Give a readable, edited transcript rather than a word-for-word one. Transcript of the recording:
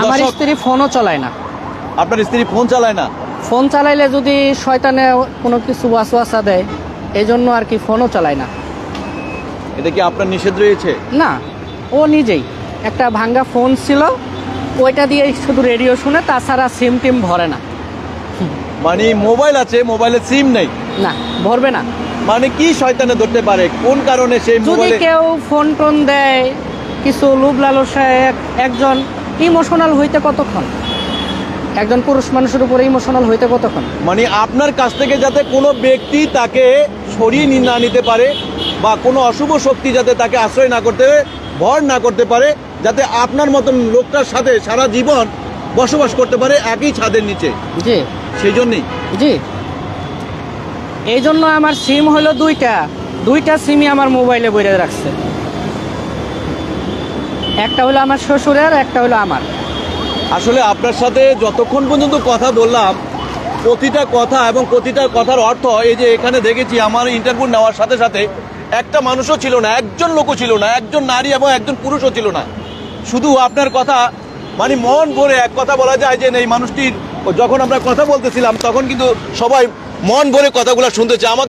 আমার দর্শক, স্ত্রী ফোনও চালায় না। আপনার স্ত্রী ফোন চালায় না? ফোন চালাইলে যদি শয়তানে কোনো কিছু ওয়াসওয়াসা দেয়, এই জন্য আর কি ফোনও চালায় না। এটা কি আপনার নিষেধ রয়েছে? না, ও নিজেই একটা ভাঙ্গা ফোন ছিল, ওইটা দিয়ে শুধু রেডিও শুনে, তাছাড়া সিম টিম ভরে না। মানে মোবাইল আছে, মোবাইলে সিম নেই, না, ভরবে না। মানে কি শয়তানে ধরতে পারে? কোন কারণে সেই যদি মোবাইলে? কেউ ফোন টোন দেয়, কিছু লোভ লালসায় একজন ইমোশনাল হইতে কতক্ষণ? একজন পুরুষ মানুষের উপরে ইমোশনাল হইতে কতক্ষণ? মানে আপনার কাছ থেকে যাতে কোনো ব্যক্তি তাকে সরিয়ে না নিতে পারে, বা কোনো অশুভ শক্তি যাতে তাকে আশ্রয় না করতে, ভর না করতে পারে, যাতে আপনার মতন লোকটার সাথে সারা জীবন বসবাস করতে পারে একই ছাদের নিচে, জি সেই জন্যই। জি, এই জন্য আমার সিম হলো দুইটা সিমই আমার মোবাইলে বইরে রাখছে। একটা হলো আমার শ্বশুরের, একটা হলো আমার। আসলে আপনার সাথে যতক্ষণ পর্যন্ত কথা বললাম, প্রতিটা কথা এবং প্রতিটা কথার অর্থ, এই যে এখানে দেখেছি আমার ইন্টারভিউ নেওয়ার সাথে সাথে একটা মানুষও ছিল না, একজন লোকও ছিল না, একজন নারী এবং একজন পুরুষও ছিল না। শুধু আপনার কথা, মানে মন ভরে এক কথা বলা যায় যে এই মানুষটির, যখন আমরা কথা বলতেছিলাম তখন কিন্তু সবাই মন ভরে কথাগুলো শুনতেছে। আমাদের